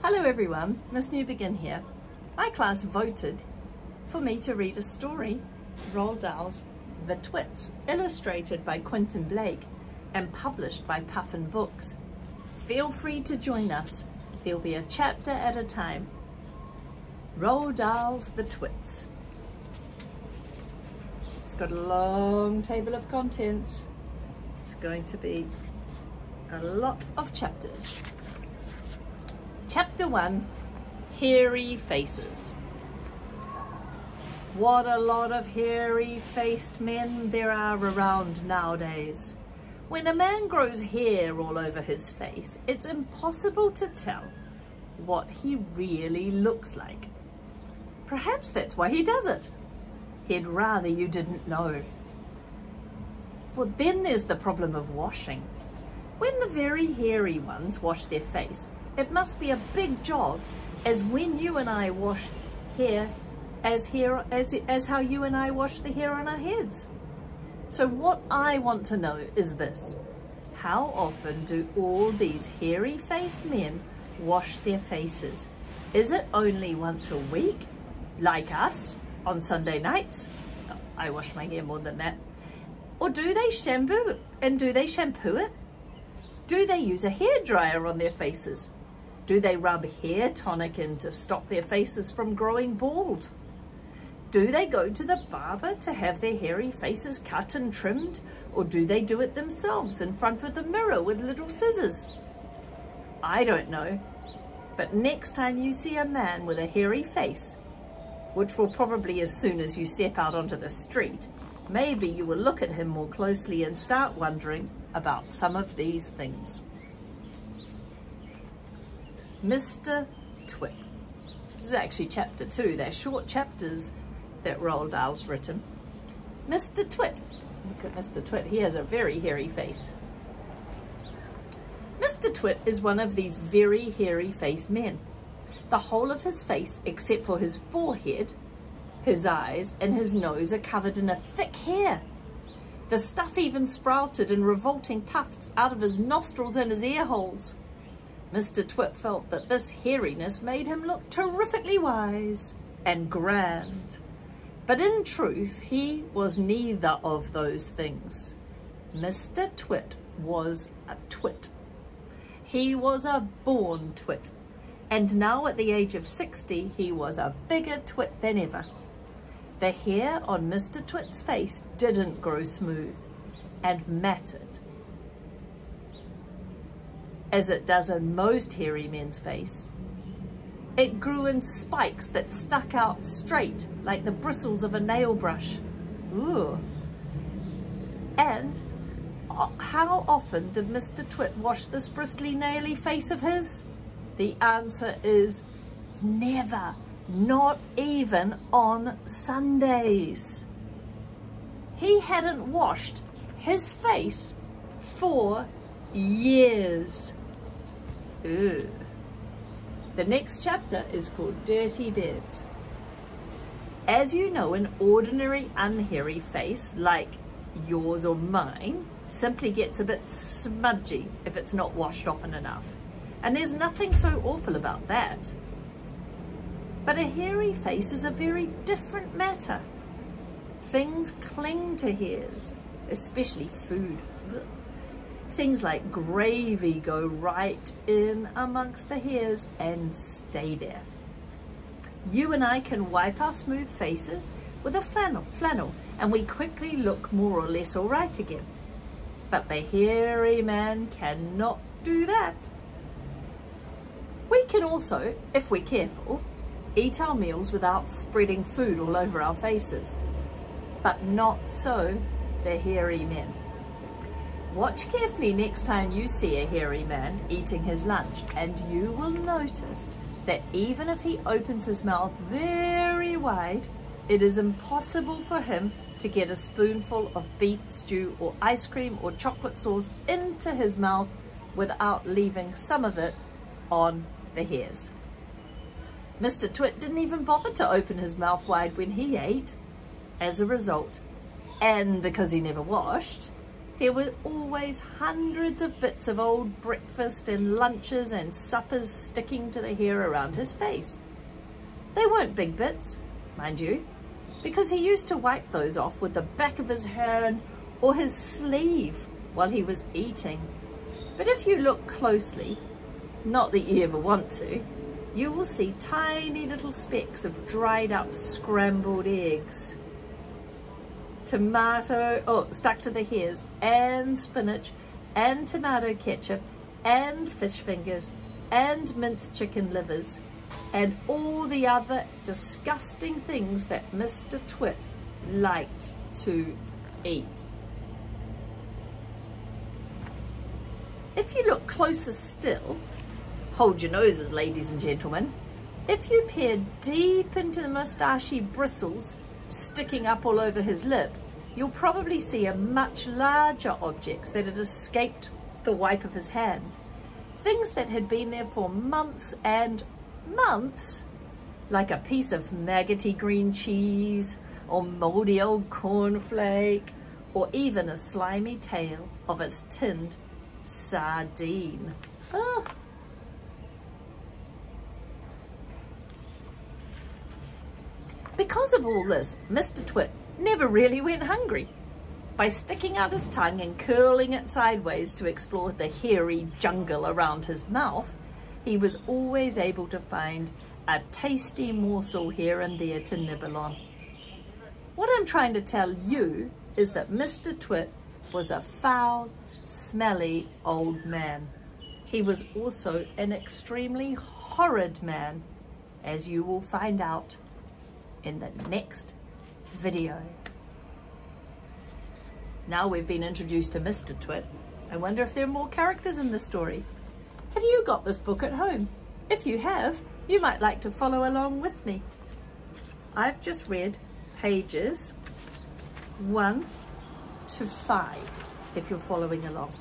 Hello everyone, Miss Newbegin here. My class voted for me to read a story, Roald Dahl's The Twits, illustrated by Quentin Blake and published by Puffin Books. Feel free to join us. There'll be a chapter at a time. Roald Dahl's The Twits. It's got a long table of contents. It's going to be a lot of chapters. Chapter 1, Hairy Faces. What a lot of hairy-faced men there are around nowadays. When a man grows hair all over his face, it's impossible to tell what he really looks like. Perhaps that's why he does it. He'd rather you didn't know. But then there's the problem of washing. When the very hairy ones wash their face, it must be a big job, as when you and I wash hair, as how you and I wash the hair on our heads. So what I want to know is this: how often do all these hairy-faced men wash their faces? Is it only once a week, like us, on Sunday nights? Oh, I wash my hair more than that. Or do they shampoo it? And do they shampoo it? Do they use a hairdryer on their faces? Do they rub hair tonic in to stop their faces from growing bald? Do they go to the barber to have their hairy faces cut and trimmed? Or do they do it themselves in front of the mirror with little scissors? I don't know. But next time you see a man with a hairy face, which will probably as soon as you step out onto the street, maybe you will look at him more closely and start wondering about some of these things. Mr. Twit. This is actually chapter 2. They're short chapters that Roald Dahl's written. Mr. Twit. Look at Mr. Twit. He has a very hairy face. Mr. Twit is one of these very hairy-faced men. The whole of his face, except for his forehead, his eyes, and his nose, are covered in a thick hair. The stuff even sprouted in revolting tufts out of his nostrils and his ear holes. Mr. Twit felt that this hairiness made him look terrifically wise and grand. But in truth, he was neither of those things. Mr. Twit was a twit. He was a born twit. And now at the age of 60, he was a bigger twit than ever. The hair on Mr. Twit's face didn't grow smooth and matted, as it does in most hairy men's face. It grew in spikes that stuck out straight like the bristles of a nail brush. Ooh. And how often did Mr. Twit wash this bristly, naily face of his? The answer is never, not even on Sundays. He hadn't washed his face for years. Ooh. The next chapter is called Dirty Beds. As you know, an ordinary unhairy face like yours or mine simply gets a bit smudgy if it's not washed often enough. And there's nothing so awful about that. But a hairy face is a very different matter. Things cling to hairs, especially food. Things like gravy go right in amongst the hairs and stay there. You and I can wipe our smooth faces with a flannel, and we quickly look more or less all right again. But the hairy man cannot do that. We can also, if we're careful, eat our meals without spreading food all over our faces. But not so the hairy men. Watch carefully next time you see a hairy man eating his lunch, and you will notice that even if he opens his mouth very wide, it is impossible for him to get a spoonful of beef stew or ice cream or chocolate sauce into his mouth without leaving some of it on the hairs. Mr. Twit didn't even bother to open his mouth wide when he ate. As a result, and because he never washed, There were always hundreds of bits of old breakfast and lunches and suppers sticking to the hair around his face. They weren't big bits, mind you, because he used to wipe those off with the back of his hand or his sleeve while he was eating. But if you look closely, not that you ever want to, you will see tiny little specks of dried up scrambled eggs. Stuck to the hairs, and spinach, and tomato ketchup, and fish fingers, and minced chicken livers, and all the other disgusting things that Mr. Twit liked to eat. If you look closer still, hold your noses, ladies and gentlemen, if you peer deep into the moustachey bristles sticking up all over his lip, you'll probably see a much larger objects that had escaped the wipe of his hand. Things that had been there for months and months, like a piece of maggoty green cheese, or moldy old cornflake, or even a slimy tail of a tinned sardine. Oh. Because of all this, Mr. Twit never really went hungry. By sticking out his tongue and curling it sideways to explore the hairy jungle around his mouth, he was always able to find a tasty morsel here and there to nibble on. What I'm trying to tell you is that Mr. Twit was a foul, smelly old man. He was also an extremely horrid man, as you will find out in the next video. Now we've been introduced to Mr. Twit, I wonder if there are more characters in the story. Have you got this book at home? If you have, you might like to follow along with me. I've just read pages 1 to 5, if you're following along.